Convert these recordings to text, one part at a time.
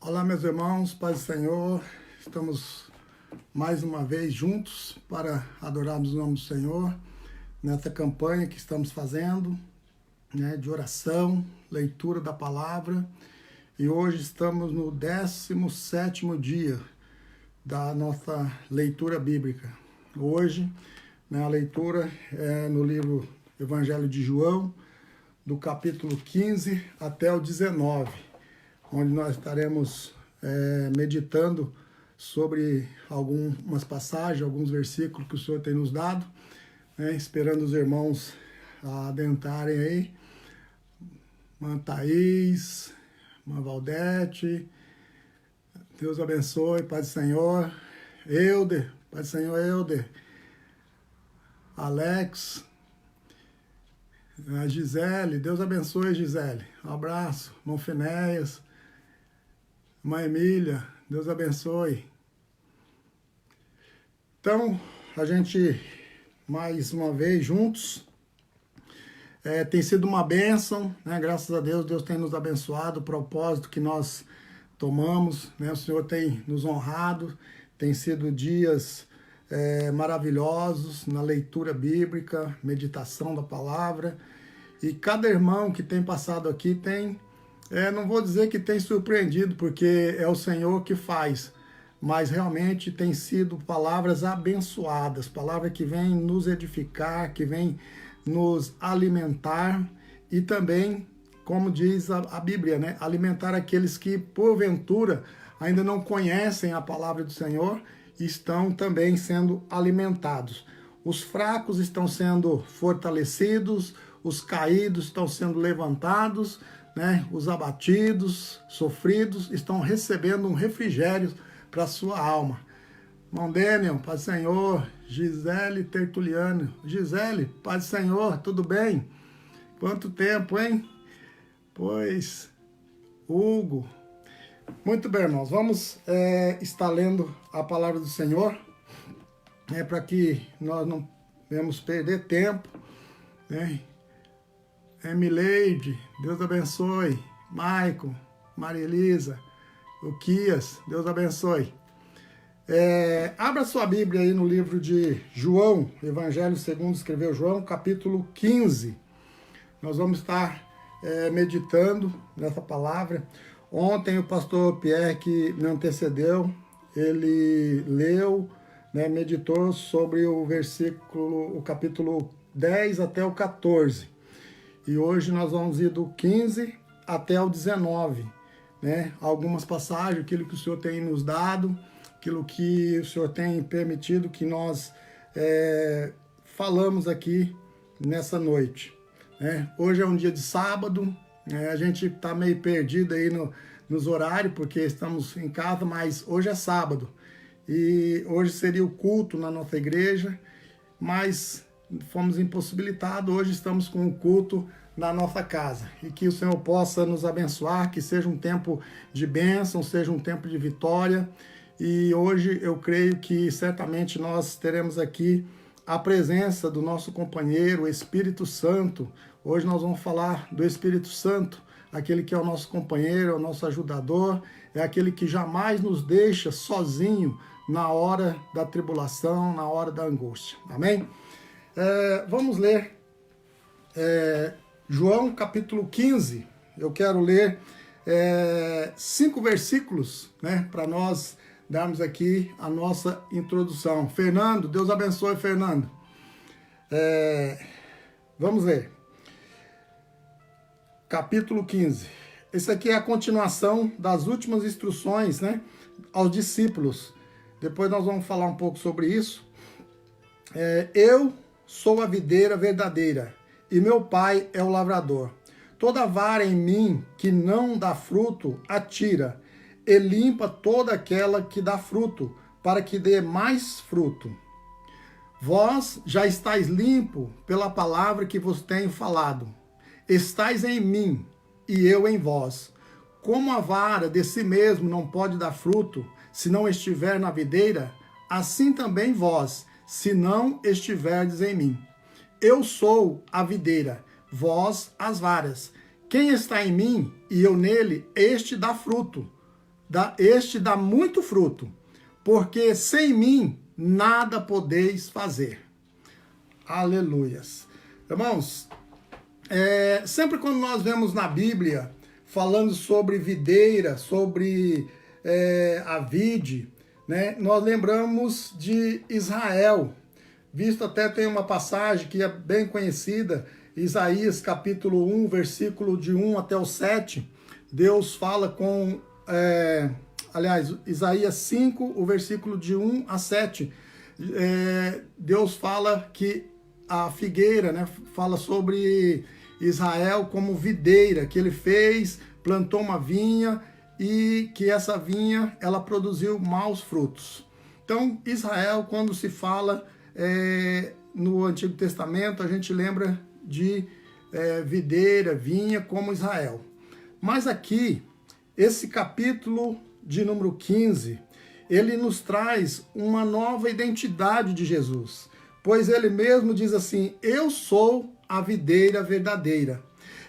Olá, meus irmãos, paz do Senhor. Estamos mais uma vez juntos para adorarmos o nome do Senhor nessa campanha que estamos fazendo, de oração, leitura da palavra. E hoje estamos no 17º dia da nossa leitura bíblica. Hoje, a leitura é no livro Evangelho de João, do capítulo 15 até o 19, onde nós estaremos meditando sobre algumas passagens, alguns versículos que o Senhor tem nos dado, esperando os irmãos adentrarem aí. Irmã Thaís, Irmã Valdete, Deus abençoe, Paz do Senhor. Euder, Paz do Senhor, Euder. Alex, a Gisele, Deus abençoe, Gisele. Um abraço. Irmão Finéias, Irmã Emília, Deus abençoe. Então, a gente, mais uma vez, juntos, tem sido uma bênção, Graças a Deus, Deus tem nos abençoado, o propósito que nós tomamos, O Senhor tem nos honrado, tem sido dias maravilhosos na leitura bíblica, meditação da palavra, e cada irmão que tem passado aqui tem, não vou dizer que tem surpreendido, porque é o Senhor que faz, mas realmente tem sido palavras abençoadas, palavras que vêm nos edificar, que vêm nos alimentar e também, como diz a Bíblia, alimentar aqueles que porventura ainda não conhecem a palavra do Senhor e estão também sendo alimentados. Os fracos estão sendo fortalecidos, os caídos estão sendo levantados, os abatidos, sofridos, estão recebendo um refrigério para a sua alma. Irmão Daniel, Paz do Senhor. Gisele Tertuliano. Gisele, Paz do Senhor, tudo bem? Quanto tempo, hein? Pois, Hugo. Muito bem, irmãos. Vamos estar lendo a palavra do Senhor, para que nós não venhamos perder tempo, Emileide, Deus abençoe. Maicon, Maria Elisa, o Quias, Deus abençoe. Abra sua Bíblia aí no livro de João, Evangelho segundo escreveu João, capítulo 15. Nós vamos estar meditando nessa palavra. Ontem o pastor Pierre, que me antecedeu, ele leu, meditou sobre o versículo, o capítulo 10 até o 14. E hoje nós vamos ir do 15 até o 19, Algumas passagens, aquilo que o Senhor tem nos dado, aquilo que o Senhor tem permitido que nós falamos aqui nessa noite. Hoje é um dia de sábado, a gente está meio perdido aí nos horários, porque estamos em casa, mas hoje é sábado. E hoje seria o culto na nossa igreja, mas fomos impossibilitados, hoje estamos com o culto na nossa casa. E que o Senhor possa nos abençoar, que seja um tempo de bênção, seja um tempo de vitória. E hoje eu creio que certamente nós teremos aqui a presença do nosso companheiro, o Espírito Santo. Hoje nós vamos falar do Espírito Santo, aquele que é o nosso companheiro, é o nosso ajudador, é aquele que jamais nos deixa sozinho na hora da tribulação, na hora da angústia. Amém? Vamos ler João capítulo 15. Eu quero ler 5 versículos, para nós darmos aqui a nossa introdução. Fernando, Deus abençoe, Fernando. Vamos ler. Capítulo 15. Esse aqui é a continuação das últimas instruções, aos discípulos. Depois nós vamos falar um pouco sobre isso. Eu sou a videira verdadeira e meu pai é o lavrador. Toda vara em mim que não dá fruto, atira, e limpa toda aquela que dá fruto, para que dê mais fruto. Vós já estáis limpo pela palavra que vos tenho falado. Estais em mim, e eu em vós. Como a vara de si mesmo não pode dar fruto, se não estiver na videira, assim também vós, se não estiverdes em mim. Eu sou a videira, vós as varas. Quem está em mim e eu nele, este dá fruto, este dá muito fruto, porque sem mim nada podeis fazer. Aleluias. Irmãos, sempre quando nós vemos na Bíblia falando sobre videira, sobre a vide, né, nós lembramos de Israel. Visto até tem uma passagem que é bem conhecida, Isaías capítulo 1, versículo de 1 até o 7, Deus fala com, Isaías 5, o versículo de 1 a 7, Deus fala que a figueira, né, fala sobre Israel como videira, que ele fez, plantou uma vinha e que essa vinha, ela produziu maus frutos. Então, Israel, quando se fala no Antigo Testamento, a gente lembra de videira, vinha como Israel. Mas aqui, esse capítulo de número 15, ele nos traz uma nova identidade de Jesus, pois ele mesmo diz assim: eu sou a videira verdadeira.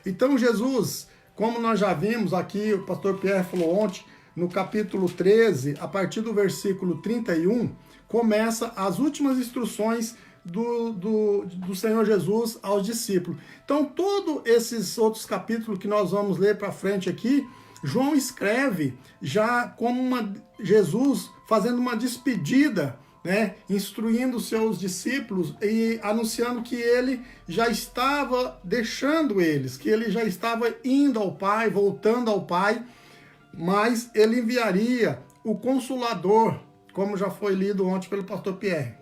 Então Jesus, como nós já vimos aqui, o pastor Pierre falou ontem, no capítulo 13, a partir do versículo 31, começa as últimas instruções do Senhor Jesus aos discípulos. Então, todos esses outros capítulos que nós vamos ler para frente aqui, João escreve já como Jesus fazendo uma despedida, né, instruindo seus discípulos e anunciando que ele já estava deixando eles, que ele já estava indo ao Pai, voltando ao Pai, mas ele enviaria o Consolador, como já foi lido ontem pelo pastor Pierre,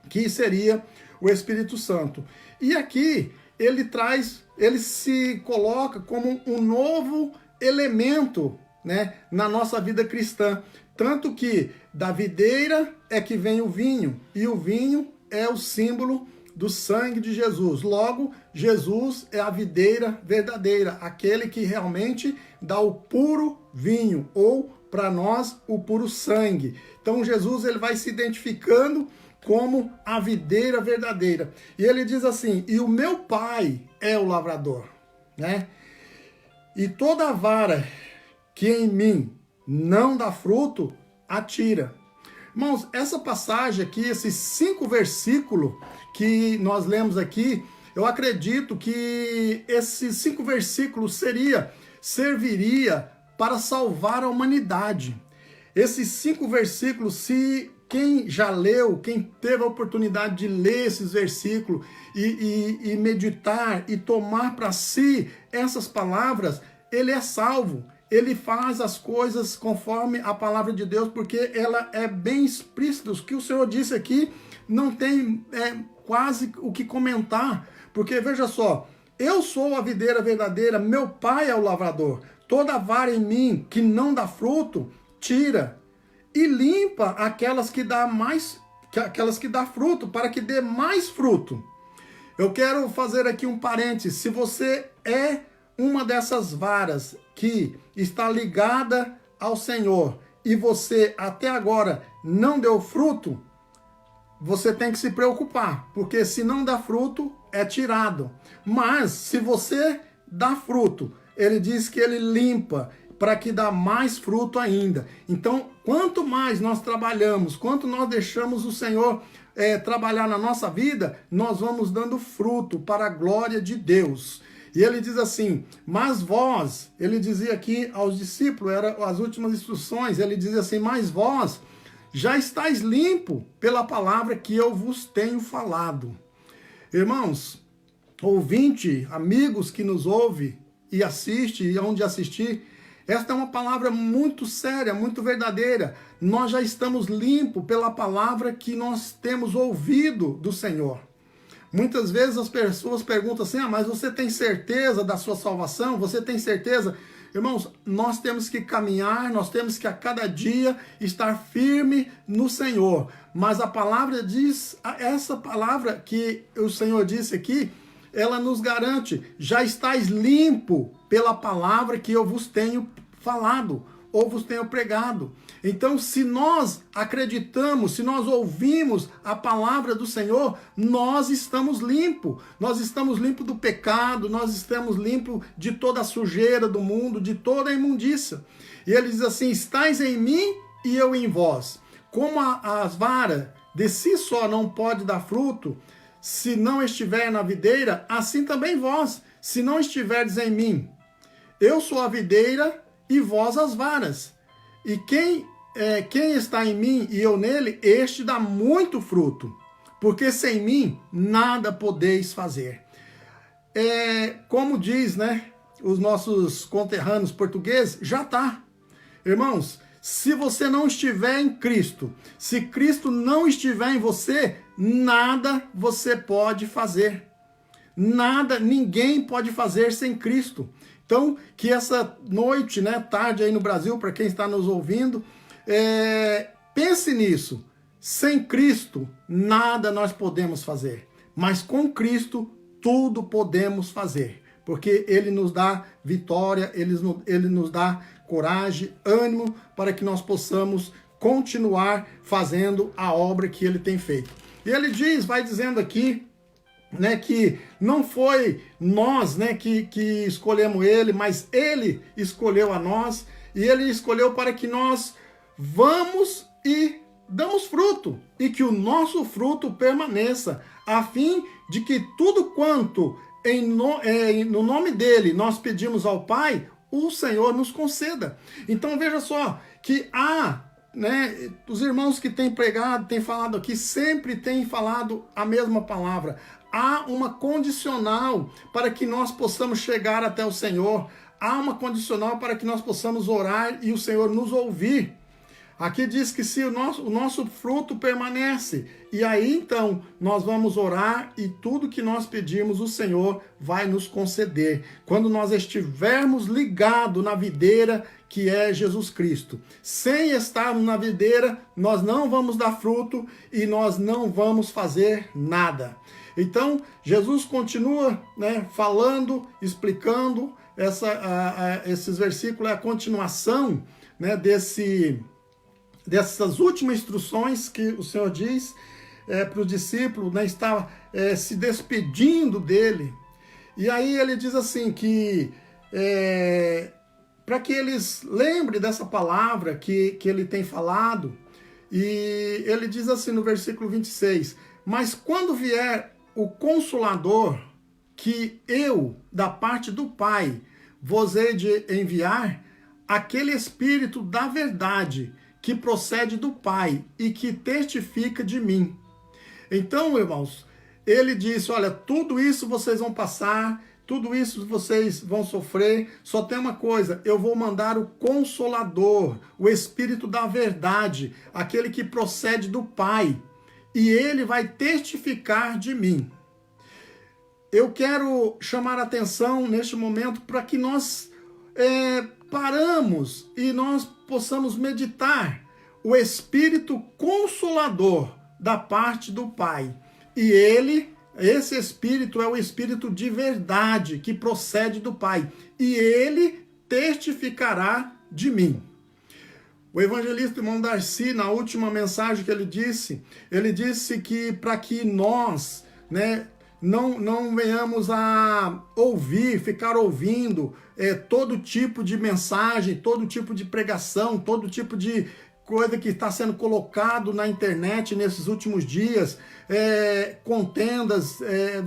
que seria o Espírito Santo. E aqui ele se coloca como um novo elemento, né, na nossa vida cristã. Tanto que da videira é que vem o vinho, e o vinho é o símbolo do sangue de Jesus. Logo, Jesus é a videira verdadeira, aquele que realmente dá o puro vinho, ou para nós, o puro sangue. Então Jesus, ele vai se identificando como a videira verdadeira. E ele diz assim: e o meu Pai é o lavrador, né? E toda vara que em mim não dá fruto, atira. Irmãos, essa passagem aqui, esses 5 versículos que nós lemos aqui, eu acredito que esses 5 versículos serviria para salvar a humanidade. Esses 5 versículos, se quem já leu, quem teve a oportunidade de ler esses versículos e meditar e tomar para si essas palavras, ele é salvo. Ele faz as coisas conforme a palavra de Deus, porque ela é bem explícita. O que o Senhor disse aqui não tem quase o que comentar. Porque veja só, eu sou a videira verdadeira, meu Pai é o lavrador. Toda vara em mim que não dá fruto, tira. E limpa aquelas que dá fruto, para que dê mais fruto. Eu quero fazer aqui um parênteses. Se você é uma dessas varas que está ligada ao Senhor e você até agora não deu fruto, você tem que se preocupar, porque se não dá fruto, é tirado. Mas se você dá fruto, ele diz que ele limpa para que dá mais fruto ainda. Então, quanto mais nós trabalhamos, quanto nós deixamos o Senhor trabalhar na nossa vida, nós vamos dando fruto para a glória de Deus. E ele diz assim: mas vós, ele dizia aqui aos discípulos, eram as últimas instruções, ele dizia assim: mas vós já estáis limpo pela palavra que eu vos tenho falado. Irmãos, ouvinte, amigos que nos ouve e assiste, e onde assistir, esta é uma palavra muito séria, muito verdadeira. Nós já estamos limpos pela palavra que nós temos ouvido do Senhor. Muitas vezes as pessoas perguntam assim: mas você tem certeza da sua salvação? Você tem certeza? Irmãos, nós temos que caminhar, nós temos que a cada dia estar firme no Senhor. Mas a palavra diz, essa palavra que o Senhor disse aqui, ela nos garante: já estáis limpo pela palavra que eu vos tenho falado. ou vos tenho pregado. Então, se nós acreditamos, se nós ouvimos a palavra do Senhor, nós estamos limpos. Nós estamos limpos do pecado, nós estamos limpos de toda a sujeira do mundo, de toda a imundícia. E ele diz assim: estais em mim e eu em vós. Como as varas de si só não pode dar fruto, se não estiver na videira, assim também vós, se não estiverdes em mim. Eu sou a videira e vós as varas. E quem está em mim e eu nele, este dá muito fruto, porque sem mim nada podeis fazer. Como diz, né, os nossos conterrâneos portugueses, já está. Irmãos, se você não estiver em Cristo, se Cristo não estiver em você, nada você pode fazer. Nada, ninguém pode fazer sem Cristo. Então, que essa noite, né, tarde aí no Brasil, para quem está nos ouvindo, pense nisso. Sem Cristo, nada nós podemos fazer. Mas com Cristo, tudo podemos fazer. Porque Ele nos dá vitória, Ele nos dá coragem, ânimo, para que nós possamos continuar fazendo a obra que Ele tem feito. E Ele vai dizendo aqui, né, que não foi nós, né, que escolhemos Ele, mas Ele escolheu a nós, e Ele escolheu para que nós vamos e damos fruto, e que o nosso fruto permaneça, a fim de que tudo quanto no nome dEle nós pedimos ao Pai, o Senhor nos conceda. Então veja só, que né, os irmãos que têm pregado, têm falado aqui, sempre têm falado a mesma palavra. Há uma condicional para que nós possamos chegar até o Senhor. Há uma condicional para que nós possamos orar e o Senhor nos ouvir. Aqui diz que se o nosso fruto permanece, e aí então nós vamos orar e tudo que nós pedimos o Senhor vai nos conceder. Quando nós estivermos ligados na videira que é Jesus Cristo. Sem estarmos na videira, nós não vamos dar fruto e nós não vamos fazer nada. Então, Jesus continua, né, falando, explicando, esses versículos, é a continuação, né, dessas últimas instruções que o Senhor diz para os discípulos, né, está se despedindo dele. E aí ele diz assim que para que eles lembrem dessa palavra que ele tem falado, e ele diz assim no versículo 26, mas quando vier o Consolador, que eu, da parte do Pai, vos hei de enviar, aquele Espírito da verdade, que procede do Pai e que testifica de mim. Então, irmãos, ele disse, olha, tudo isso vocês vão passar, tudo isso vocês vão sofrer, só tem uma coisa, eu vou mandar o Consolador, o Espírito da verdade, aquele que procede do Pai, e ele vai testificar de mim. Eu quero chamar a atenção neste momento para que nós paramos e nós possamos meditar o Espírito Consolador da parte do Pai. E esse Espírito é o Espírito de verdade que procede do Pai. E ele testificará de mim. O evangelista irmão Darcy, na última mensagem que ele disse que para que nós, né, não venhamos a ficar ouvindo todo tipo de mensagem, todo tipo de pregação, todo tipo de coisa que está sendo colocado na internet nesses últimos dias, contendas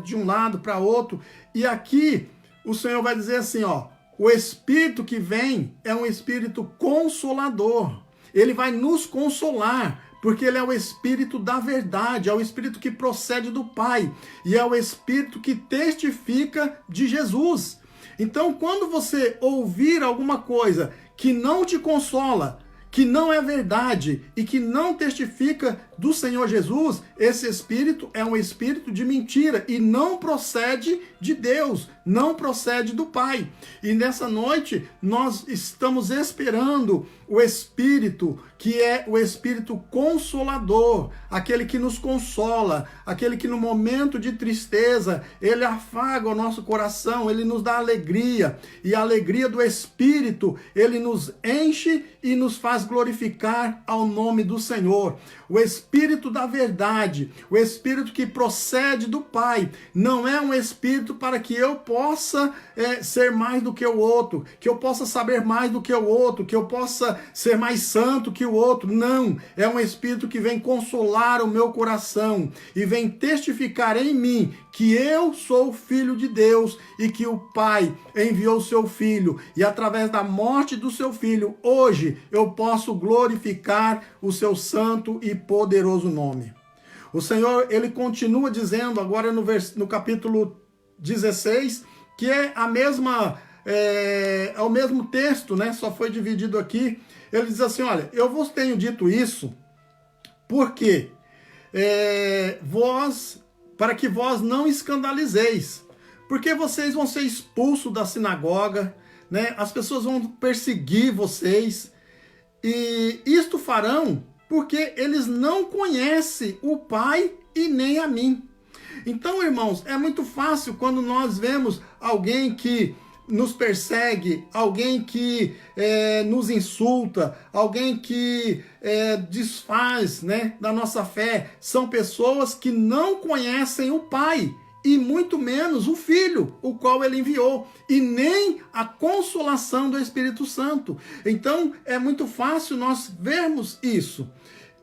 de um lado para outro. E aqui o Senhor vai dizer assim, ó, o Espírito que vem é um Espírito consolador. Ele vai nos consolar, porque ele é o Espírito da verdade, é o Espírito que procede do Pai, e é o Espírito que testifica de Jesus. Então, quando você ouvir alguma coisa que não te consola, que não é verdade e que não testifica do Senhor Jesus, esse espírito é um espírito de mentira e não procede de Deus, não procede do Pai. E nessa noite nós estamos esperando o Espírito, que é o Espírito Consolador, aquele que nos consola, aquele que no momento de tristeza, ele afaga o nosso coração, ele nos dá alegria, e a alegria do Espírito, ele nos enche e nos faz glorificar ao nome do Senhor. O Espírito da verdade, o Espírito que procede do Pai, não é um Espírito para que eu possa ser mais do que o outro, que eu possa saber mais do que o outro, que eu possa ser mais santo que o outro. Não, é um Espírito que vem consolar o meu coração e vem testificar em mim que eu sou filho de Deus e que o Pai enviou o seu Filho, e através da morte do seu Filho, hoje eu posso glorificar o seu santo e poderoso nome. O Senhor, ele continua dizendo agora no capítulo 16, que é o mesmo texto, né? Só foi dividido aqui. Ele diz assim, olha, eu vos tenho dito isso porque para que vós não escandalizeis, porque vocês vão ser expulsos da sinagoga, né? As pessoas vão perseguir vocês, e isto farão porque eles não conhecem o Pai e nem a mim. Então, irmãos, é muito fácil quando nós vemos alguém que nos persegue, alguém que nos insulta, alguém que desfaz, né, da nossa fé. São pessoas que não conhecem o Pai e muito menos o Filho, o qual ele enviou, e nem a consolação do Espírito Santo. Então é muito fácil nós vermos isso.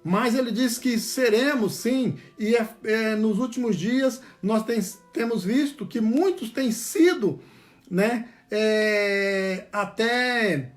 Mas ele diz que seremos sim, e nos últimos dias nós temos visto que muitos têm sido, né, até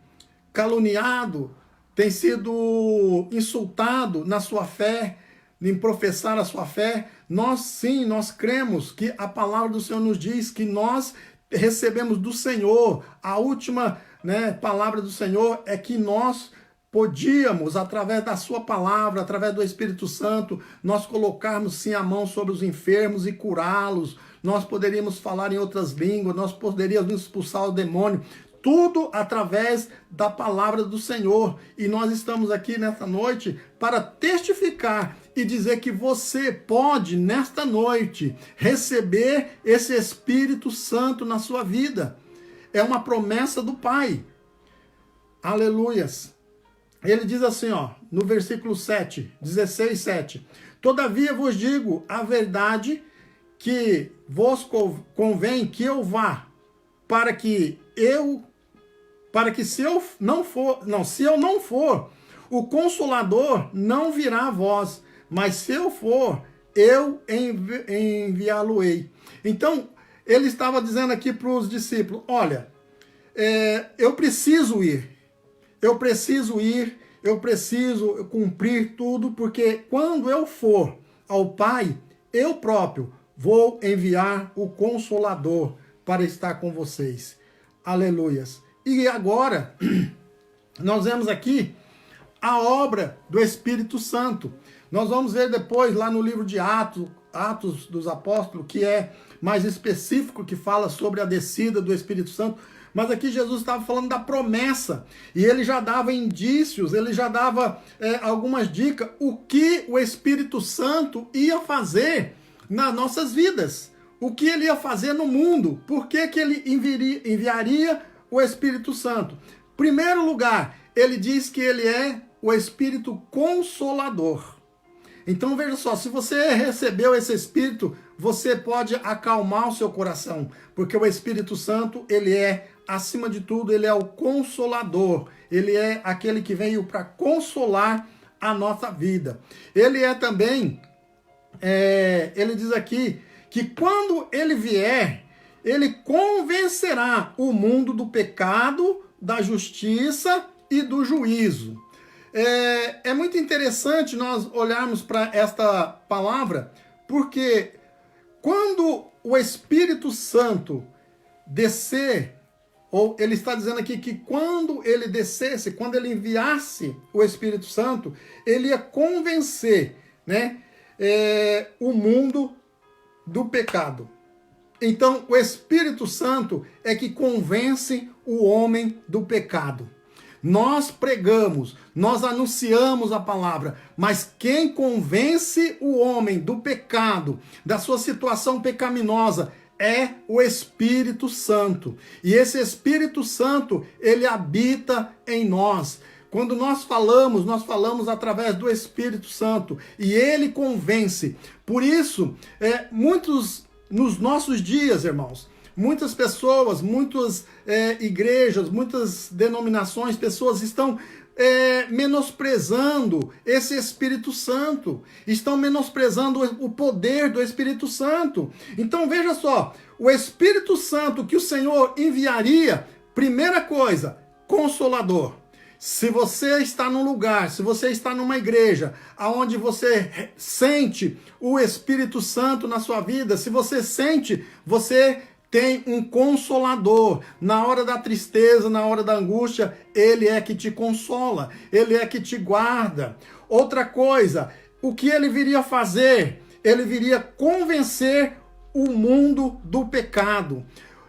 caluniado, tem sido insultado na sua fé, em professar a sua fé. Nós cremos que a palavra do Senhor nos diz que nós recebemos do Senhor, a última, né, palavra do Senhor é que nós podíamos, através da sua palavra, através do Espírito Santo, nós colocarmos sim a mão sobre os enfermos e curá-los. Nós poderíamos falar em outras línguas, nós poderíamos expulsar o demônio, tudo através da palavra do Senhor. E nós estamos aqui nesta noite para testificar e dizer que você pode, nesta noite, receber esse Espírito Santo na sua vida. É uma promessa do Pai. Aleluias. Ele diz assim, ó, no versículo 16, 7. Todavia vos digo a verdade, que vos convém que eu vá, se eu não for, o Consolador não virá a vós, mas se eu for, eu enviá-lo-ei. Então, ele estava dizendo aqui para os discípulos, olha, eu preciso ir, eu preciso cumprir tudo, porque quando eu for ao Pai, eu próprio vou enviar o Consolador para estar com vocês. Aleluias. E agora, nós vemos aqui a obra do Espírito Santo. Nós vamos ver depois lá no livro de Atos dos Apóstolos, que é mais específico, que fala sobre a descida do Espírito Santo. Mas aqui Jesus estava falando da promessa, e ele já dava indícios, ele já dava algumas dicas, o que o Espírito Santo ia fazer nas nossas vidas, o que ele ia fazer no mundo, por que ele enviaria o Espírito Santo. Primeiro lugar, ele diz que ele é o Espírito Consolador. Então veja só, se você recebeu esse Espírito, você pode acalmar o seu coração, porque o Espírito Santo, ele é, acima de tudo, ele é o Consolador, ele é aquele que veio para consolar a nossa vida. Ele é também, ele diz aqui, que quando ele vier, ele convencerá o mundo do pecado, da justiça e do juízo. É muito interessante nós olharmos para esta palavra, porque quando o Espírito Santo descer ou ele está dizendo aqui que quando ele descesse, quando ele enviasse o Espírito Santo, ele ia convencer, né, o mundo do pecado. Então, o Espírito Santo é que convence o homem do pecado. Nós pregamos, nós anunciamos a palavra, mas quem convence o homem do pecado, da sua situação pecaminosa, é o Espírito Santo. E esse Espírito Santo, ele habita em nós. Quando nós falamos através do Espírito Santo, e ele convence. Por isso, nos nossos dias, irmãos, muitas pessoas, muitas igrejas, muitas denominações, pessoas estão menosprezando esse Espírito Santo, estão menosprezando o poder do Espírito Santo. Então veja só, o Espírito Santo que o Senhor enviaria, primeira coisa, Consolador. Se você está num lugar, se você está numa igreja, onde você sente o Espírito Santo na sua vida, se você sente, você tem um Consolador. Na hora da tristeza, na hora da angústia, ele é que te consola, ele é que te guarda. Outra coisa, o que ele viria fazer? Ele viria convencer o mundo do pecado.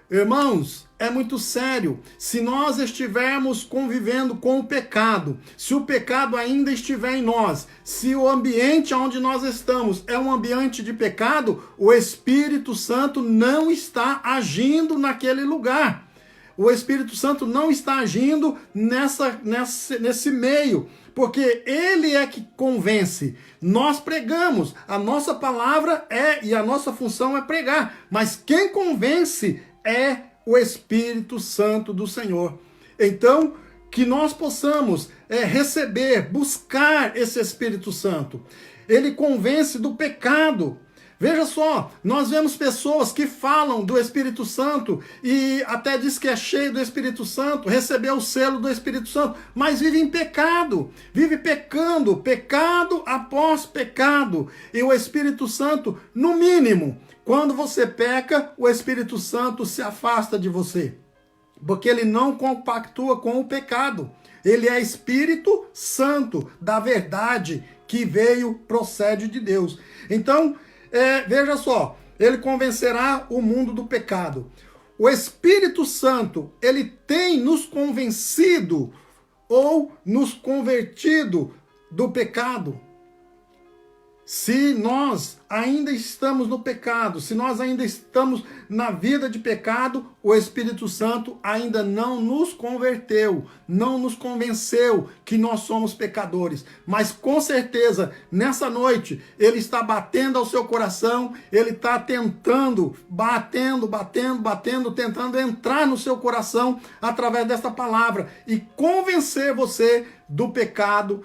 Irmãos, é muito sério. Se nós estivermos convivendo com o pecado, se o pecado ainda estiver em nós, se o ambiente onde nós estamos é um ambiente de pecado, o Espírito Santo não está agindo naquele lugar. O Espírito Santo não está agindo nesse meio, porque ele é que convence. Nós pregamos, a nossa palavra e a nossa função é pregar, mas quem convence é o Espírito Santo do Senhor. Então, que nós possamos receber, buscar esse Espírito Santo. Ele convence do pecado. Veja só, nós vemos pessoas que falam do Espírito Santo e até diz que é cheio do Espírito Santo, recebeu o selo do Espírito Santo, mas vive em pecado, vive pecando, pecado após pecado. E o Espírito Santo, no mínimo, quando você peca, o Espírito Santo se afasta de você, porque ele não compactua com o pecado. Ele é Espírito Santo da verdade que procede de Deus. Então, veja só, ele convencerá o mundo do pecado. O Espírito Santo, ele tem nos convencido ou nos convertido do pecado. Se nós ainda estamos no pecado, se nós ainda estamos na vida de pecado, o Espírito Santo ainda não nos converteu, não nos convenceu que nós somos pecadores. Mas com certeza, nessa noite, ele está batendo ao seu coração, ele está tentando, tentando entrar no seu coração através dessa palavra e convencer você do pecado,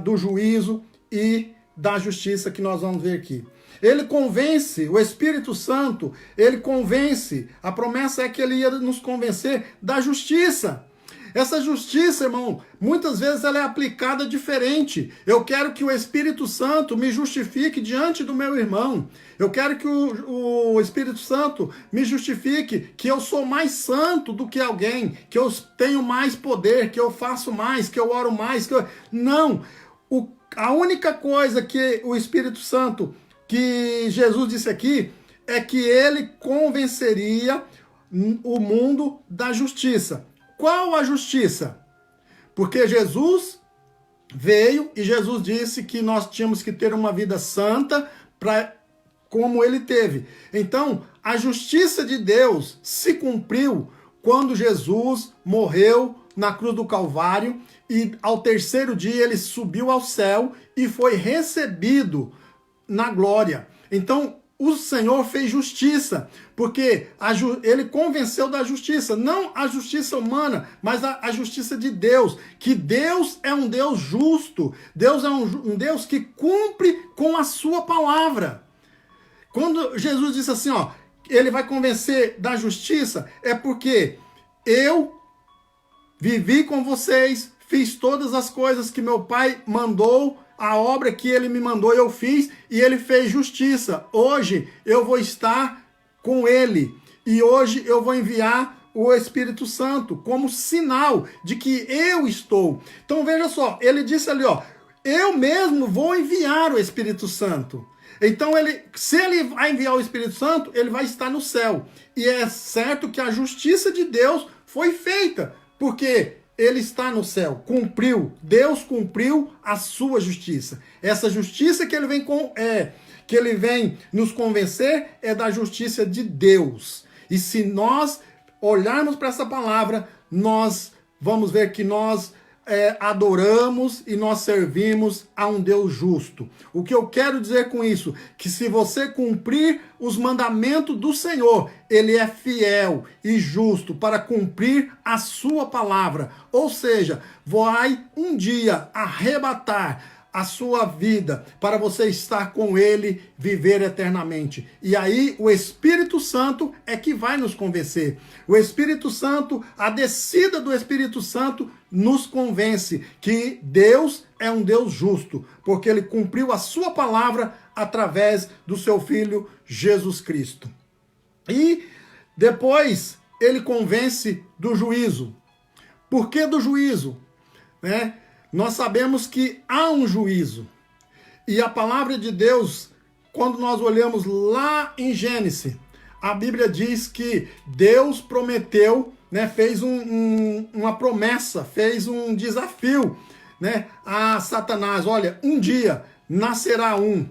do juízo e da justiça que nós vamos ver aqui. Ele convence, o Espírito Santo, ele convence, a promessa é que ele ia nos convencer da justiça. Essa justiça, irmão, muitas vezes ela é aplicada diferente. Eu quero que o Espírito Santo me justifique diante do meu irmão. Eu quero que o Espírito Santo me justifique que eu sou mais santo do que alguém, que eu tenho mais poder, que eu faço mais, que eu oro mais. Não! A única coisa que o Espírito Santo, que Jesus disse aqui, é que ele convenceria o mundo da justiça. Qual a justiça? Porque Jesus veio e Jesus disse que nós tínhamos que ter uma vida santa como ele teve. Então, a justiça de Deus se cumpriu quando Jesus morreu na cruz do Calvário e ao terceiro dia ele subiu ao céu e foi recebido na glória. Então o Senhor fez justiça, porque ele convenceu da justiça, não a justiça humana, mas a justiça de Deus, que Deus é um Deus justo, Deus é um Deus que cumpre com a sua palavra. Quando Jesus disse assim, ele vai convencer da justiça, é porque eu vivi com vocês, fiz todas as coisas que meu pai mandou, a obra que ele me mandou eu fiz, e ele fez justiça. Hoje eu vou estar com ele, e hoje eu vou enviar o Espírito Santo como sinal de que eu estou. Então veja só, ele disse ali, ó, eu mesmo vou enviar o Espírito Santo. Então, se ele vai enviar o Espírito Santo, ele vai estar no céu. E é certo que a justiça de Deus foi feita, porque ele está no céu, cumpriu. Deus cumpriu a sua justiça. Essa justiça que ele vem nos convencer é da justiça de Deus. E se nós olharmos para essa palavra, nós vamos ver que nós adoramos e nós servimos a um Deus justo. O que eu quero dizer com isso? Que se você cumprir os mandamentos do Senhor, Ele é fiel e justo para cumprir a sua palavra. Ou seja, vai um dia arrebatar a sua vida para você estar com Ele, viver eternamente. E aí o Espírito Santo é que vai nos convencer. O Espírito Santo, a descida do Espírito Santo nos convence que Deus é um Deus justo, porque Ele cumpriu a sua palavra através do seu Filho Jesus Cristo. E depois Ele convence do juízo. Por que do juízo? Nós sabemos que há um juízo. E a palavra de Deus, quando nós olhamos lá em Gênesis, a Bíblia diz que Deus prometeu, fez uma promessa, fez um desafio a Satanás. Olha, um dia nascerá um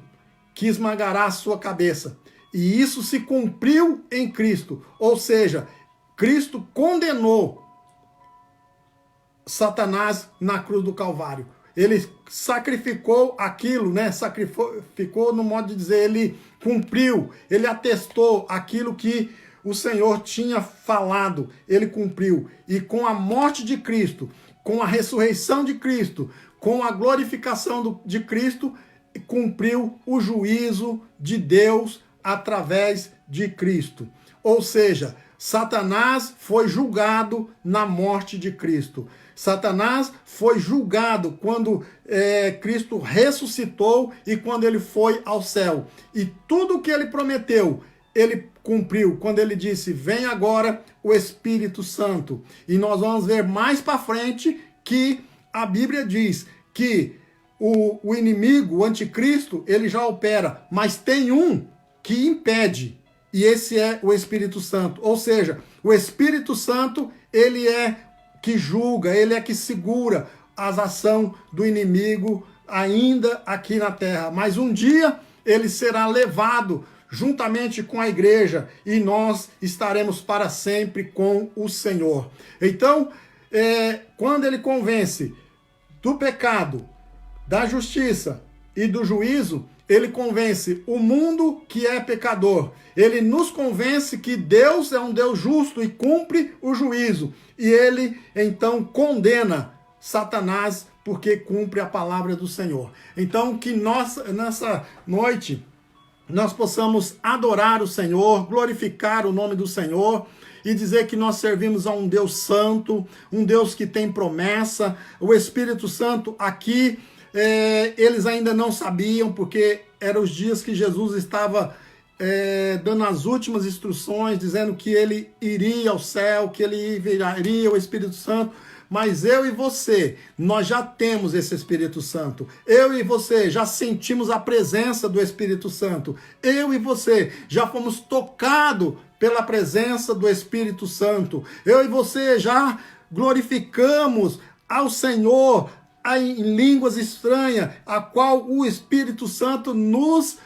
que esmagará a sua cabeça. E isso se cumpriu em Cristo. Ou seja, Cristo condenou Satanás na cruz do Calvário. Ele sacrificou aquilo, sacrificou no modo de dizer, ele cumpriu, ele atestou aquilo que o Senhor tinha falado, ele cumpriu. E com a morte de Cristo, com a ressurreição de Cristo, com a glorificação de Cristo, cumpriu o juízo de Deus através de Cristo. Ou seja, Satanás foi julgado na morte de Cristo. Satanás foi julgado quando Cristo ressuscitou e quando ele foi ao céu. E tudo o que ele prometeu, ele cumpriu. Quando ele disse, vem agora o Espírito Santo. E nós vamos ver mais para frente que a Bíblia diz que o inimigo, o anticristo, ele já opera. Mas tem um que impede. E esse é o Espírito Santo. Ou seja, o Espírito Santo, ele é que julga, ele é que segura as ações do inimigo ainda aqui na terra. Mas um dia ele será levado juntamente com a igreja e nós estaremos para sempre com o Senhor. Então, quando ele convence do pecado, da justiça e do juízo, ele convence o mundo que é pecador. Ele nos convence que Deus é um Deus justo e cumpre o juízo. E ele, então, condena Satanás porque cumpre a palavra do Senhor. Então, que nós, nessa noite, nós possamos adorar o Senhor, glorificar o nome do Senhor e dizer que nós servimos a um Deus santo, um Deus que tem promessa. O Espírito Santo aqui, eles ainda não sabiam, porque eram os dias que Jesus estava dando as últimas instruções, dizendo que ele iria ao céu, que ele enviaria o Espírito Santo. Mas eu e você, nós já temos esse Espírito Santo. Eu e você já sentimos a presença do Espírito Santo. Eu e você já fomos tocados pela presença do Espírito Santo. Eu e você já glorificamos ao Senhor em línguas estranhas, a qual o Espírito Santo nos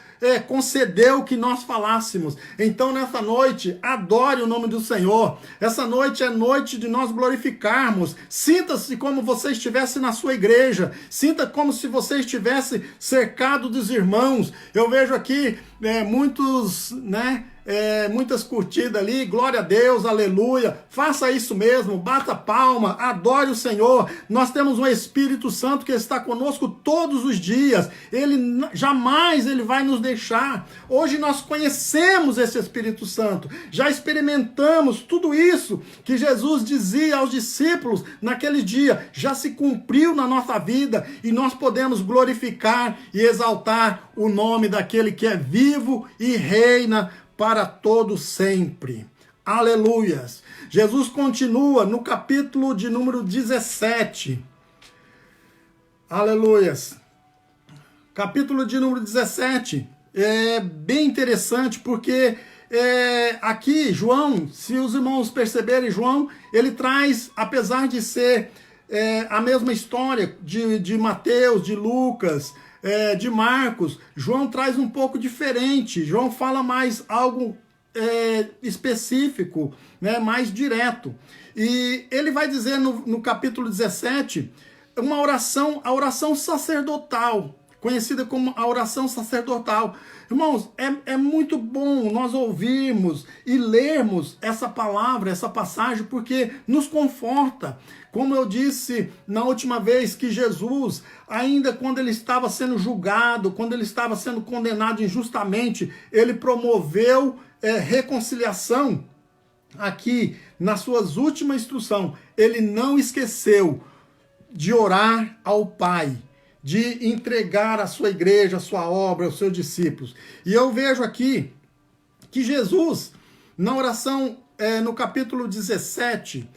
concedeu que nós falássemos. Então nessa noite, adore o nome do Senhor. Essa noite é noite de nós glorificarmos. Sinta-se como você estivesse na sua igreja. Sinta como se você estivesse cercado dos irmãos. Eu vejo aqui muitas curtidas ali, glória a Deus, aleluia, faça isso mesmo, bata palma, adore o Senhor. Nós temos um Espírito Santo que está conosco todos os dias, jamais ele vai nos deixar. Hoje nós conhecemos esse Espírito Santo, já experimentamos tudo isso que Jesus dizia aos discípulos naquele dia, já se cumpriu na nossa vida e nós podemos glorificar e exaltar o nome daquele que é vivo e reina para todo sempre. Aleluias. Jesus continua no capítulo de número 17. Aleluias. Capítulo de número 17 é bem interessante porque aqui João, se os irmãos perceberem, João, ele traz, apesar de ser a mesma história de Mateus, de Lucas, de Marcos, João traz um pouco diferente. João fala mais algo específico, né, mais direto. E ele vai dizer no capítulo 17 uma oração, a oração sacerdotal, conhecida como a oração sacerdotal. Irmãos, é muito bom nós ouvirmos e lermos essa palavra, essa passagem, porque nos conforta. Como eu disse na última vez, que Jesus, ainda quando ele estava sendo julgado, quando ele estava sendo condenado injustamente, ele promoveu reconciliação. Aqui, nas suas últimas instruções, ele não esqueceu de orar ao Pai, de entregar a sua igreja, a sua obra, aos seus discípulos. E eu vejo aqui que Jesus, na oração, no capítulo 17,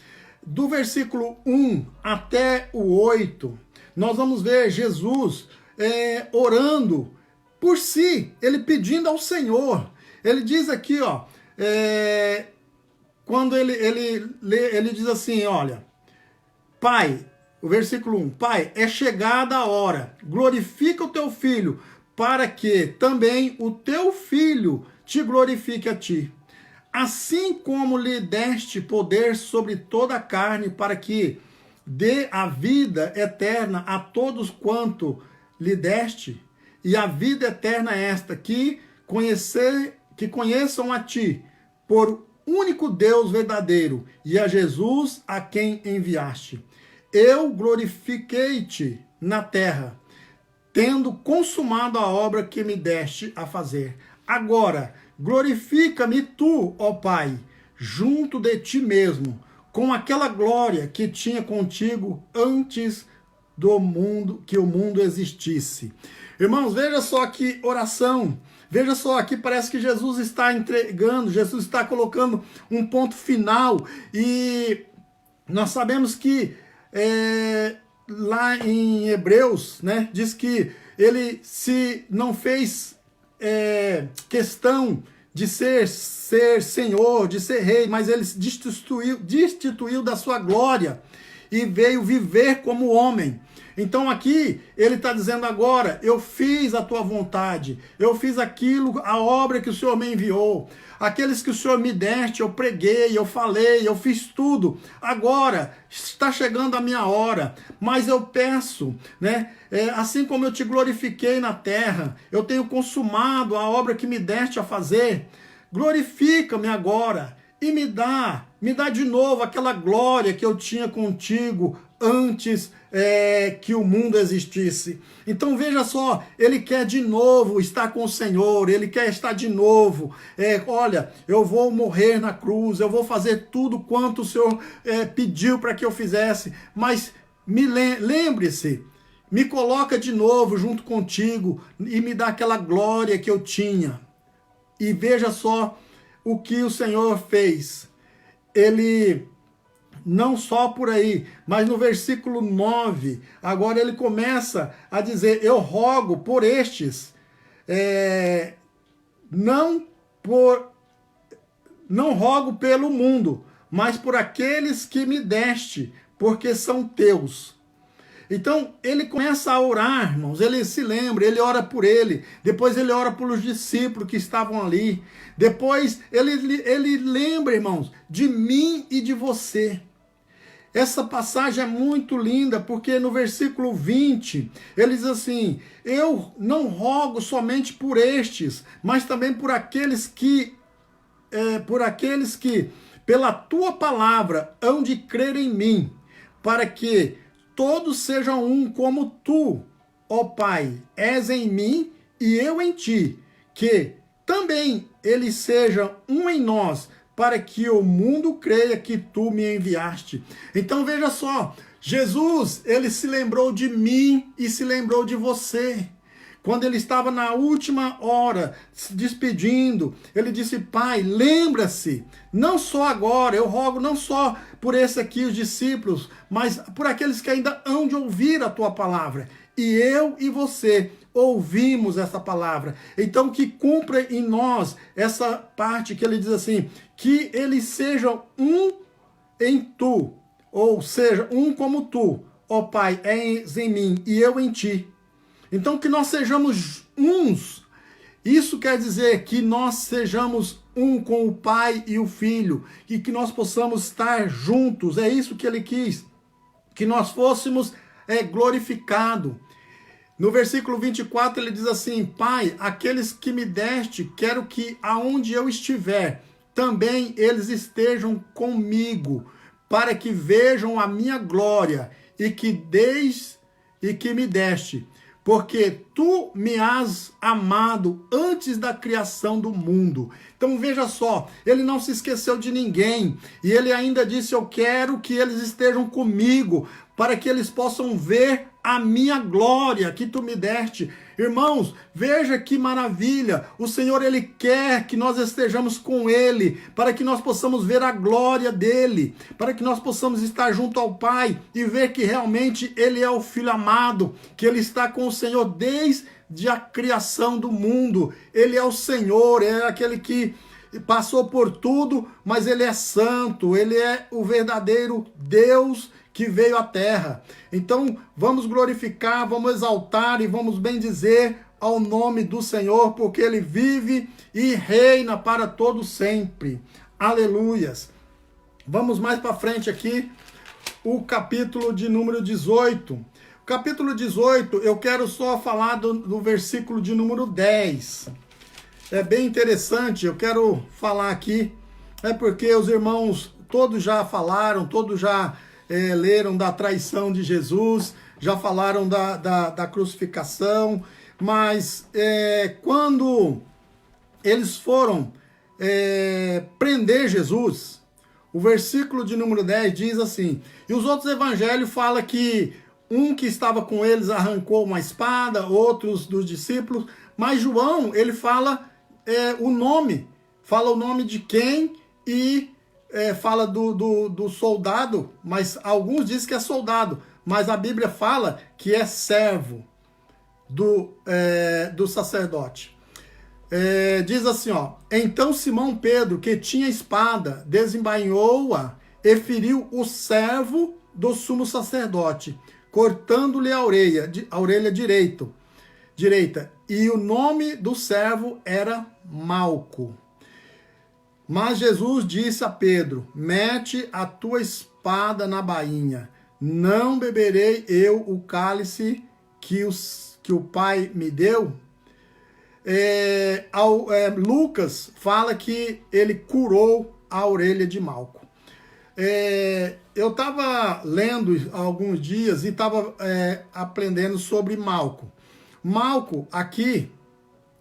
do versículo 1 até o 8, nós vamos ver Jesus orando por si, ele pedindo ao Senhor. Ele diz aqui, ó, quando ele diz assim, olha, Pai, o versículo 1, Pai, é chegada a hora, glorifica o teu filho, para que também o teu filho te glorifique a ti. Assim como lhe deste poder sobre toda a carne, para que dê a vida eterna a todos quanto lhe deste, e a vida eterna é esta, que conheçam a ti, por único Deus verdadeiro, e a Jesus a quem enviaste. Eu glorifiquei-te na terra, tendo consumado a obra que me deste a fazer. Agora, glorifica-me tu, ó Pai, junto de ti mesmo, com aquela glória que tinha contigo antes do mundo, que o mundo existisse. Irmãos, veja só que oração. Veja só, aqui parece que Jesus está entregando, Jesus está colocando um ponto final. E nós sabemos que lá em Hebreus, né, diz que ele se não fez questão de ser Senhor, de ser rei, mas ele se destituiu da sua glória e veio viver como homem. Então aqui ele está dizendo agora, eu fiz a tua vontade, eu fiz aquilo, a obra que o Senhor me enviou, aqueles que o Senhor me deste, eu preguei, eu falei, eu fiz tudo. Agora está chegando a minha hora, mas eu peço, né? Assim como eu te glorifiquei na terra, eu tenho consumado a obra que me deste a fazer, glorifica-me agora e me dá de novo aquela glória que eu tinha contigo antes que o mundo existisse. Então veja só, ele quer de novo estar com o Senhor, ele quer estar de novo, olha, eu vou morrer na cruz, eu vou fazer tudo quanto o Senhor pediu para que eu fizesse, mas lembre-se, me coloca de novo junto contigo e me dá aquela glória que eu tinha. E veja só o que o Senhor fez. Ele, não só por aí, mas no versículo 9, agora ele começa a dizer, eu rogo por estes, não rogo pelo mundo, mas por aqueles que me deste, porque são teus. Então, ele começa a orar, irmãos, ele se lembra, ele ora por ele, depois ele ora pelos discípulos que estavam ali, depois ele lembra, irmãos, de mim e de você. Essa passagem é muito linda, porque no versículo 20, ele diz assim, eu não rogo somente por estes, mas também por aqueles que, pela tua palavra, hão de crer em mim, para que todos sejam um como tu, ó Pai, és em mim e eu em ti, que também eles sejam um em nós, para que o mundo creia que tu me enviaste. Então veja só, Jesus, ele se lembrou de mim e se lembrou de você. quando ele estava na última hora, se despedindo, ele disse: Pai, lembra-se, não só agora, eu rogo não só por esse aqui, os discípulos, mas por aqueles que ainda hão de ouvir a tua palavra. E eu e você ouvimos essa palavra. Então que cumpra em nós essa parte que ele diz assim, que eles sejam um em tu, ou seja, um como tu, ó Pai, és em mim e eu em ti. Então que nós sejamos uns. Isso quer dizer que nós sejamos um com o Pai e o Filho, e que nós possamos estar juntos. É isso que ele quis, que nós fôssemos glorificados. No versículo 24 ele diz assim: Pai, aqueles que me deste, quero que aonde eu estiver, também eles estejam comigo, para que vejam a minha glória e que me deste, porque tu me has amado antes da criação do mundo. Então veja só, ele não se esqueceu de ninguém, e ele ainda disse: eu quero que eles estejam comigo, para que eles possam ver a minha glória que tu me deste. Irmãos, veja que maravilha, o Senhor, ele quer que nós estejamos com ele, para que nós possamos ver a glória dele, para que nós possamos estar junto ao Pai e ver que realmente ele é o Filho amado, que ele está com o Senhor desde a criação do mundo. Ele é o Senhor, é aquele que passou por tudo, mas ele é santo, ele é o verdadeiro Deus que veio à terra. Então vamos glorificar, vamos exaltar e vamos bendizer ao nome do Senhor, porque ele vive e reina para todo sempre. Aleluias. Vamos mais para frente aqui, o capítulo de número 18. O capítulo 18, eu quero só falar do versículo de número 10. É bem interessante, eu quero falar aqui, porque os irmãos todos já falaram, todos já leram da traição de Jesus, já falaram da crucificação, mas quando eles foram prender Jesus, o versículo de número 10 diz assim: e os outros evangelhos falam que um que estava com eles arrancou uma espada, outros dos discípulos, mas João, ele fala o nome de quem e fala do soldado, mas alguns dizem que é soldado, mas a Bíblia fala que é servo do sacerdote. Diz assim, ó: então Simão Pedro, que tinha espada, desembainhou-a e feriu o servo do sumo sacerdote, cortando-lhe a orelha direita, e o nome do servo era Malco. Mas Jesus disse a Pedro: mete a tua espada na bainha. Não beberei eu o cálice que o Pai me deu? Lucas fala que ele curou a orelha de Malco. Eu estava lendo há alguns dias e estava aprendendo sobre Malco. Malco, aqui,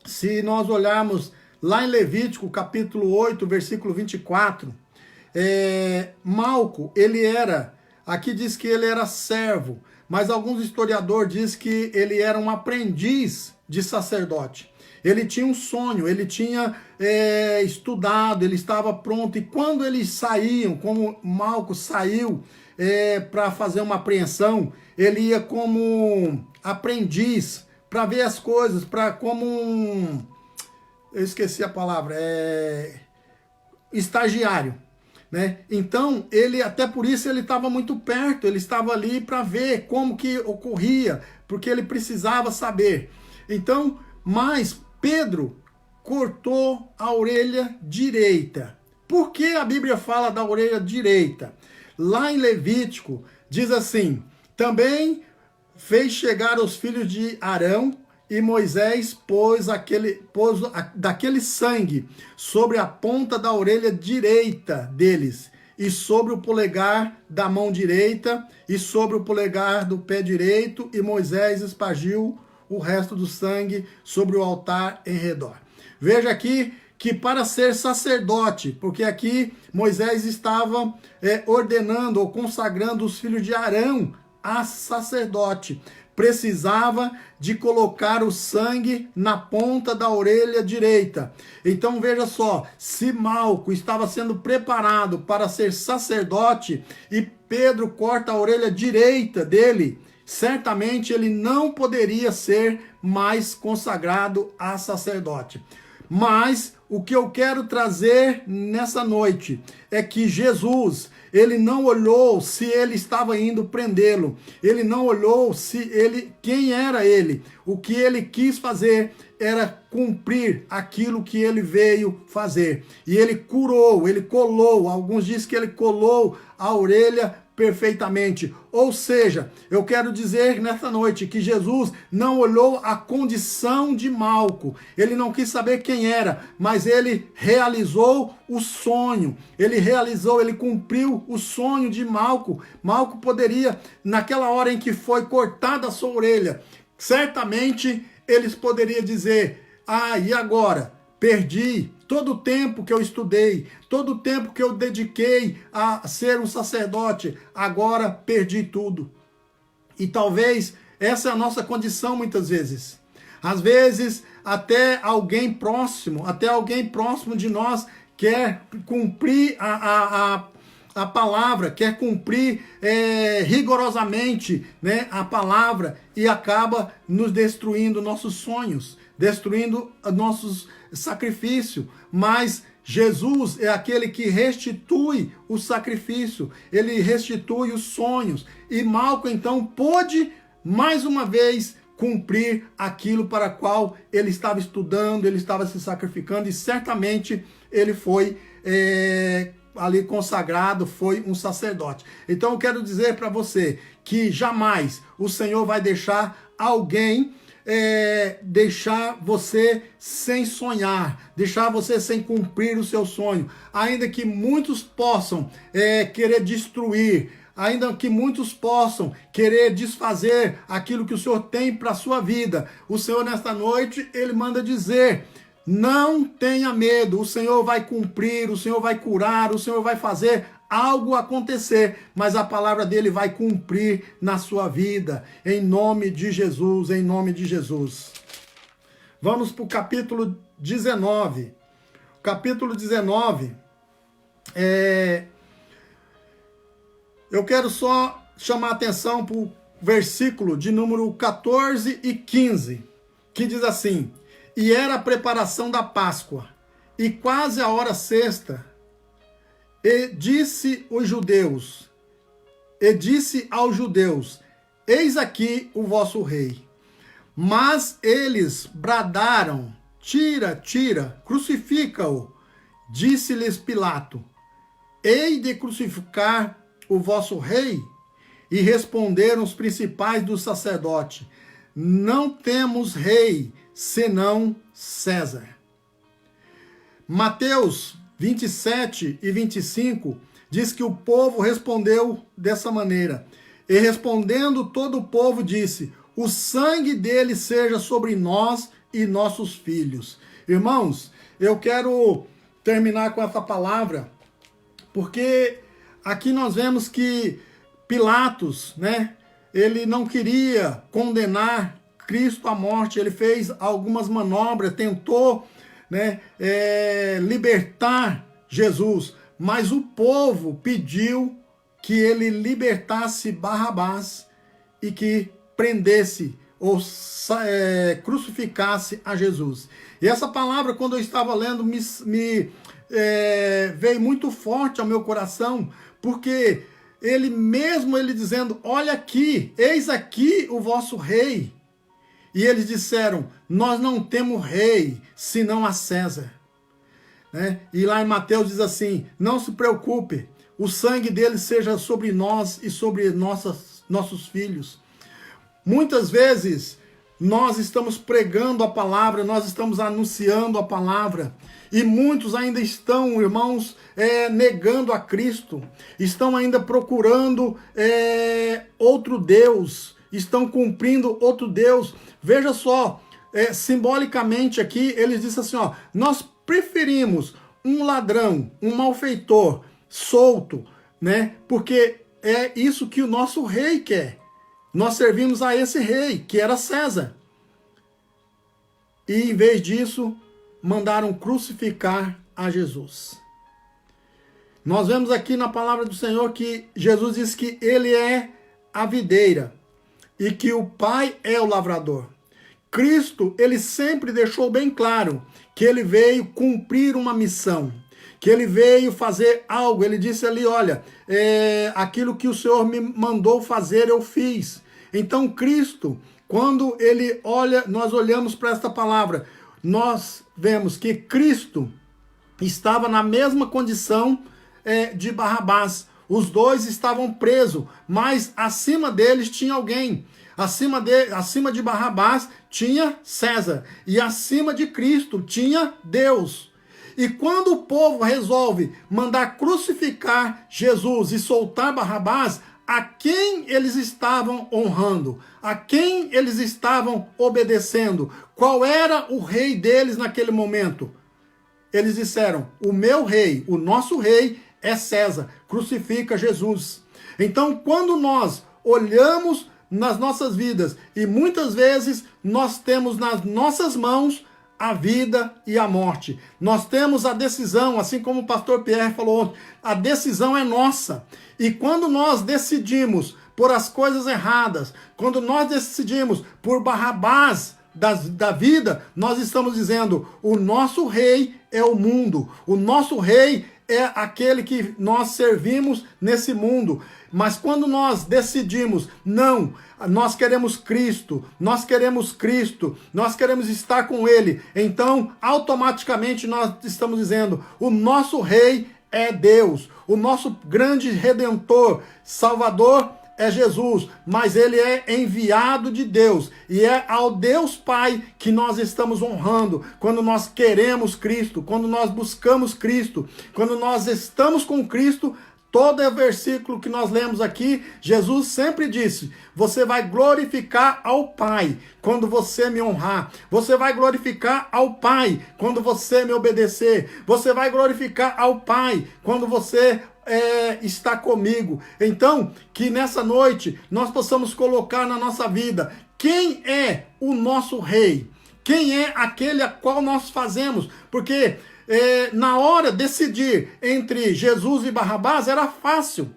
se nós olharmos lá em Levítico, capítulo 8, versículo 24, Malco, ele era, aqui diz que ele era servo, mas alguns historiadores dizem que ele era um aprendiz de sacerdote. Ele tinha um sonho, ele tinha estudado, ele estava pronto, e quando eles saíam, como Malco saiu para fazer uma apreensão, ele ia como aprendiz, para ver as coisas, eu esqueci a palavra, estagiário, né? Então, até por isso ele estava muito perto, ele estava ali para ver como que ocorria, porque ele precisava saber. Então, mas Pedro cortou a orelha direita. Por que a Bíblia fala da orelha direita? Lá em Levítico, diz assim: também fez chegar os filhos de Arão, e Moisés pôs daquele sangue sobre a ponta da orelha direita deles, e sobre o polegar da mão direita, e sobre o polegar do pé direito, e Moisés espargiu o resto do sangue sobre o altar em redor. Veja aqui que para ser sacerdote, porque aqui Moisés estava ordenando ou consagrando os filhos de Arão a sacerdote, precisava de colocar o sangue na ponta da orelha direita. Então veja só, se Malco estava sendo preparado para ser sacerdote e Pedro corta a orelha direita dele, certamente ele não poderia ser mais consagrado a sacerdote. Mas o que eu quero trazer nessa noite é que Jesus, ele não olhou se ele estava indo prendê-lo. Ele não olhou quem era ele. O que ele quis fazer era cumprir aquilo que ele veio fazer. E ele curou, ele colou. Alguns dizem que ele colou a orelha perfeitamente. Ou seja, eu quero dizer nessa noite que Jesus não olhou a condição de Malco. Ele não quis saber quem era, mas ele realizou o sonho. Ele cumpriu o sonho de Malco. Malco poderia, naquela hora em que foi cortada a sua orelha, certamente eles poderiam dizer: e agora? Perdi todo o tempo que eu estudei, todo o tempo que eu dediquei a ser um sacerdote, agora perdi tudo. E talvez essa é a nossa condição muitas vezes. Às vezes, até alguém próximo de nós quer cumprir a palavra, quer cumprir rigorosamente, né, a palavra, e acaba nos destruindo nossos sonhos, destruindo nossos sacrifícios. Mas Jesus é aquele que restitui o sacrifício, ele restitui os sonhos. E Malco então pôde mais uma vez cumprir aquilo para qual ele estava estudando, ele estava se sacrificando, e certamente ele foi ali consagrado, foi um sacerdote. Então eu quero dizer para você que jamais o Senhor vai deixar alguém deixar você sem sonhar, deixar você sem cumprir o seu sonho, ainda que muitos possam querer destruir, ainda que muitos possam querer desfazer aquilo que o Senhor tem para a sua vida. O Senhor nesta noite, ele manda dizer: não tenha medo, o Senhor vai cumprir, o Senhor vai curar, o Senhor vai fazer algo acontecer, mas a palavra dele vai cumprir na sua vida, em nome de Jesus, em nome de Jesus. Vamos para o capítulo 19. Capítulo 19, eu quero só chamar a atenção para o versículo de número 14 e 15, que diz assim: e era a preparação da Páscoa, e quase a hora sexta, e disse aos judeus: eis aqui o vosso rei. Mas eles bradaram: tira, tira, crucifica-o. Disse-lhes Pilato: hei de crucificar o vosso rei? E responderam os principais dos sacerdotes: não temos rei, senão César. Mateus 27 e 25 diz que o povo respondeu dessa maneira: e respondendo todo o povo disse: o sangue dele seja sobre nós e nossos filhos. Irmãos, eu quero terminar com essa palavra, porque aqui nós vemos que Pilatos, né, ele não queria condenar Cristo à morte, ele fez algumas manobras, tentou, né, libertar Jesus, mas o povo pediu que ele libertasse Barrabás e que prendesse ou crucificasse a Jesus. E essa palavra, quando eu estava lendo, veio muito forte ao meu coração, porque ele dizendo: olha aqui, eis aqui o vosso rei. E eles disseram: nós não temos rei, senão a César. Né? E lá em Mateus diz assim: não se preocupe, o sangue dele seja sobre nós e sobre nossos filhos. Muitas vezes nós estamos pregando a palavra, nós estamos anunciando a palavra, e muitos ainda estão, irmãos, negando a Cristo, estão ainda procurando outro Deus, estão cumprindo outro Deus. Veja só, simbolicamente aqui, eles dizem assim, ó: nós preferimos um ladrão, um malfeitor, solto, né? Porque é isso que o nosso rei quer. nós servimos a esse rei, que era César. E em vez disso, mandaram crucificar a Jesus. Nós vemos aqui na palavra do Senhor que Jesus diz que ele é a videira e que o Pai é o lavrador. Cristo, ele sempre deixou bem claro que ele veio cumprir uma missão, que ele veio fazer algo. Ele disse ali, olha, aquilo que o Senhor me mandou fazer, eu fiz. Então Cristo, quando ele olha, nós olhamos para esta palavra, nós vemos que Cristo estava na mesma condição de Barrabás. Os dois estavam presos, mas acima deles tinha alguém. Acima de Barrabás tinha César. E acima de Cristo tinha Deus. E quando o povo resolve mandar crucificar Jesus e soltar Barrabás, a quem eles estavam honrando? A quem eles estavam obedecendo? Qual era o rei deles naquele momento? Eles disseram, o meu rei, o nosso rei é César, crucifica Jesus. Então, quando nós olhamos nas nossas vidas, e muitas vezes nós temos nas nossas mãos a vida e a morte. Nós temos a decisão, assim como o pastor Pierre falou ontem, a decisão é nossa. E quando nós decidimos por as coisas erradas, quando nós decidimos por Barrabás da vida, nós estamos dizendo, o nosso rei é o mundo, o nosso rei é aquele que nós servimos nesse mundo. Mas quando nós decidimos, não, nós queremos Cristo, nós queremos Cristo, nós queremos estar com Ele, então automaticamente nós estamos dizendo, o nosso rei é Deus, o nosso grande Redentor, Salvador é Jesus, mas ele é enviado de Deus, e é ao Deus Pai que nós estamos honrando, quando nós queremos Cristo, quando nós buscamos Cristo, quando nós estamos com Cristo. Todo versículo que nós lemos aqui, Jesus sempre disse, você vai glorificar ao Pai quando você me honrar, você vai glorificar ao Pai quando você me obedecer, você vai glorificar ao Pai quando você está comigo. Então, que nessa noite nós possamos colocar na nossa vida, quem é o nosso rei? Quem é aquele a qual nós fazemos? Porque na hora de decidir entre Jesus e Barrabás era fácil,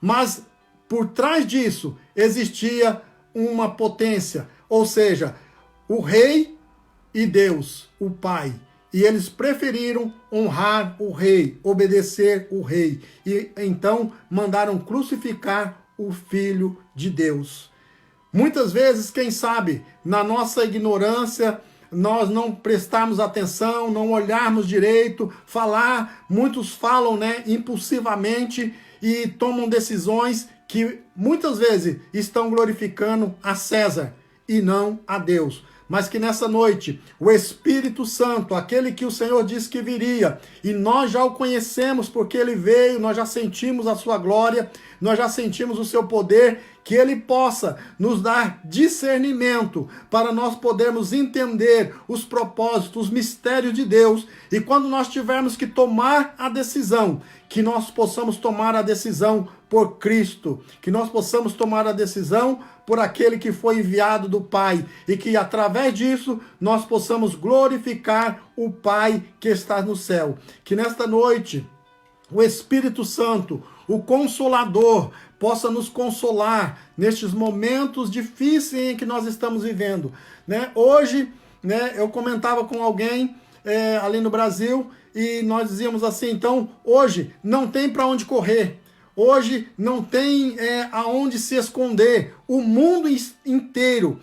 mas por trás disso existia uma potência, ou seja, o rei e Deus, o Pai. E eles preferiram honrar o rei, obedecer o rei. E então mandaram crucificar o Filho de Deus. Muitas vezes, quem sabe, na nossa ignorância, nós não prestarmos atenção, não olharmos direito, muitos falam, impulsivamente e tomam decisões que muitas vezes estão glorificando a César e não a Deus. Mas que nessa noite, o Espírito Santo, aquele que o Senhor disse que viria, e nós já o conhecemos porque ele veio, nós já sentimos a sua glória, nós já sentimos o seu poder, que ele possa nos dar discernimento para nós podermos entender os propósitos, os mistérios de Deus, e quando nós tivermos que tomar a decisão, que nós possamos tomar a decisão por Cristo, que nós possamos tomar a decisão por aquele que foi enviado do Pai, e que através disso nós possamos glorificar o Pai que está no céu. Que nesta noite o Espírito Santo, o Consolador, possa nos consolar nestes momentos difíceis em que nós estamos vivendo. Hoje, eu comentava com alguém ali no Brasil, e nós dizíamos assim, então, hoje não tem para onde correr. Hoje não tem aonde se esconder. O mundo inteiro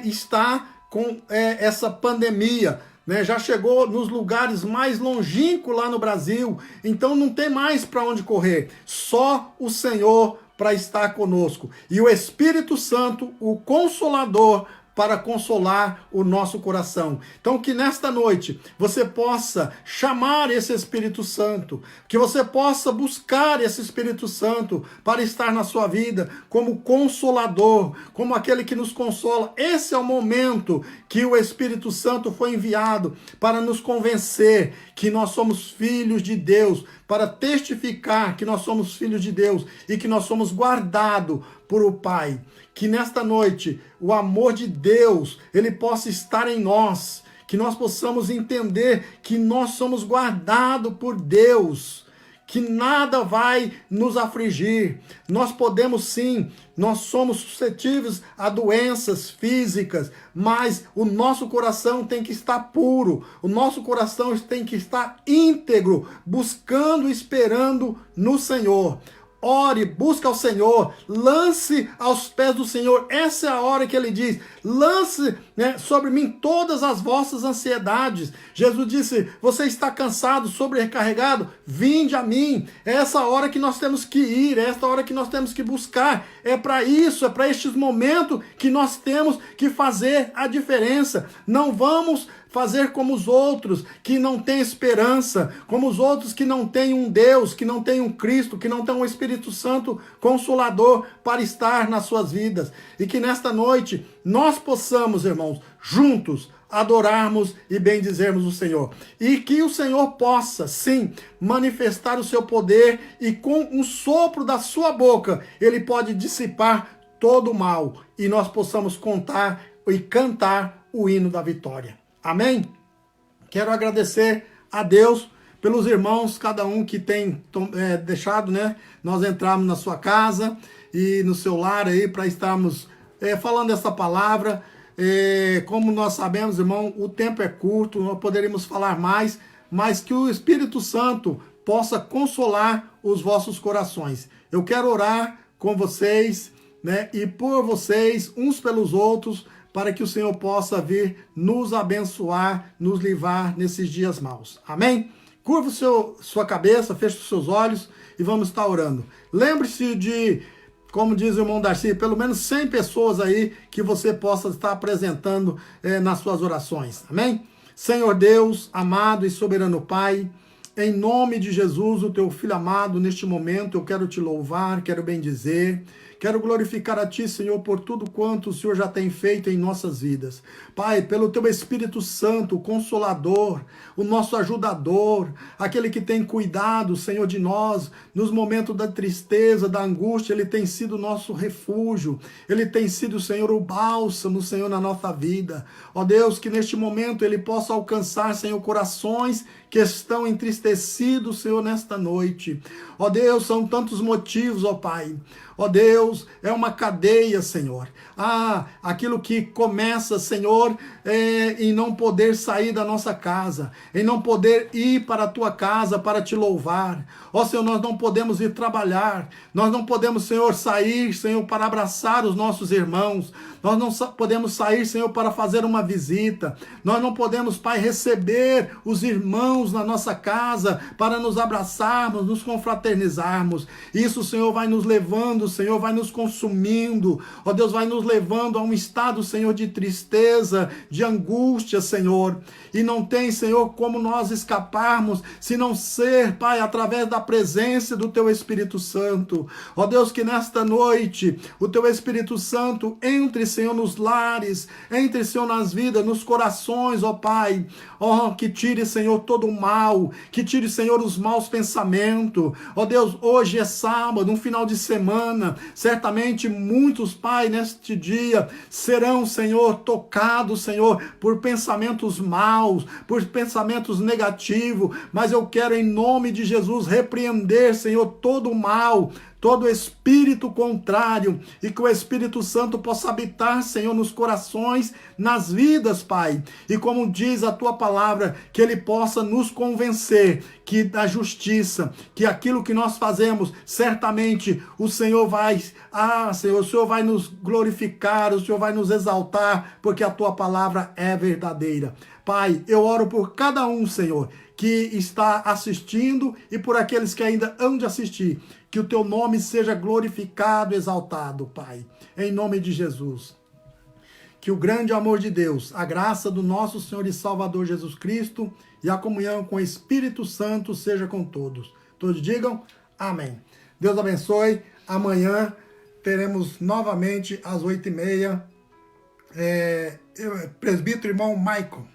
está com essa pandemia. Já chegou nos lugares mais longínquos lá no Brasil. Então não tem mais para onde correr. Só o Senhor para estar conosco. E o Espírito Santo, o Consolador, para consolar o nosso coração. Então que nesta noite você possa chamar esse Espírito Santo, que você possa buscar esse Espírito Santo para estar na sua vida como consolador, como aquele que nos consola. Esse é o momento que o Espírito Santo foi enviado para nos convencer que nós somos filhos de Deus, para testificar que nós somos filhos de Deus e que nós somos guardados por o Pai. Que nesta noite o amor de Deus, ele possa estar em nós. Que nós possamos entender que nós somos guardados por Deus. Que nada vai nos afligir. Nós podemos sim, nós somos suscetíveis a doenças físicas, mas o nosso coração tem que estar puro, o nosso coração tem que estar íntegro, buscando e esperando no Senhor. Ore, busca ao Senhor, lance aos pés do Senhor. Essa é a hora que ele diz, lance, né, sobre mim todas as vossas ansiedades. Jesus disse, você está cansado, sobrecarregado? Vinde a mim. É essa hora que nós temos que ir, é essa hora que nós temos que buscar. É para isso, é para estes momentos que nós temos que fazer a diferença. Não vamos fazer como os outros que não têm esperança, como os outros que não têm um Deus, que não têm um Cristo, que não têm um Espírito Santo Consolador para estar nas suas vidas. E que nesta noite nós possamos, irmãos, juntos adorarmos e bendizermos o Senhor. E que o Senhor possa, sim, manifestar o seu poder e com um sopro da sua boca, ele pode dissipar todo o mal e nós possamos contar e cantar o hino da vitória. Amém? Quero agradecer a Deus pelos irmãos, cada um que tem deixado, né, nós entrarmos na sua casa e no seu lar aí para estarmos falando essa palavra. Como nós sabemos, irmão, o tempo é curto, nós poderíamos falar mais, mas que o Espírito Santo possa consolar os vossos corações. Eu quero orar com vocês, né, e por vocês, uns pelos outros, para que o Senhor possa vir nos abençoar, nos livrar nesses dias maus. Amém? Curva sua cabeça, feche os seus olhos e vamos estar orando. Lembre-se de, como diz o irmão Darcy, pelo menos 100 pessoas aí que você possa estar apresentando nas suas orações. Amém? Senhor Deus, amado e soberano Pai, em nome de Jesus, o teu Filho amado, neste momento eu quero te louvar, quero bendizer. Quero glorificar a Ti, Senhor, por tudo quanto o Senhor já tem feito em nossas vidas. Pai, pelo Teu Espírito Santo, o Consolador, o nosso ajudador, aquele que tem cuidado, Senhor, de nós, nos momentos da tristeza, da angústia, Ele tem sido o nosso refúgio, Ele tem sido, Senhor, o bálsamo, Senhor, na nossa vida. Ó Deus, que neste momento Ele possa alcançar, Senhor, corações que estão entristecidos, Senhor, nesta noite. Ó Deus, são tantos motivos, ó Pai. Ó Deus, é uma cadeia, Senhor. Aquilo que começa, Senhor, em não poder sair da nossa casa, em não poder ir para a Tua casa para Te louvar. Ó Senhor, nós não podemos ir trabalhar, nós não podemos, Senhor, sair, Senhor, para abraçar os nossos irmãos, nós não podemos sair, Senhor, para fazer uma visita, nós não podemos, Pai, receber os irmãos na nossa casa para nos abraçarmos, nos confraternizarmos. Isso, Senhor, vai nos levando, Senhor, vai nos consumindo, ó Deus, vai nos levando a um estado, Senhor, de tristeza, de angústia, Senhor, e não tem, Senhor, como nós escaparmos, se não ser, Pai, através da presença do Teu Espírito Santo. Ó Deus, que nesta noite o Teu Espírito Santo entre, Senhor, nos lares, entre, Senhor, nas vidas, nos corações, ó Pai, ó, que tire, Senhor, todo o mal, que tire, Senhor, os maus pensamentos. Ó Deus, hoje é sábado, um final de semana, certamente muitos, Pai, neste dia serão, Senhor, tocados, Senhor, por pensamentos maus, por pensamentos negativos, mas eu quero, em nome de Jesus, repreender, Senhor, todo o mal, todo espírito contrário, e que o Espírito Santo possa habitar, Senhor, nos corações, nas vidas, Pai, e como diz a Tua palavra, que Ele possa nos convencer que da justiça, que aquilo que nós fazemos, certamente o Senhor vai, Senhor, o Senhor vai nos glorificar, o Senhor vai nos exaltar, porque a Tua palavra é verdadeira. Pai, eu oro por cada um, Senhor, que está assistindo e por aqueles que ainda hão de assistir, que o Teu nome seja glorificado, exaltado, Pai, em nome de Jesus. Que o grande amor de Deus, a graça do nosso Senhor e Salvador Jesus Cristo e a comunhão com o Espírito Santo seja com todos. Todos digam amém. Deus abençoe. Amanhã teremos novamente às 8h30, presbítero irmão Michael.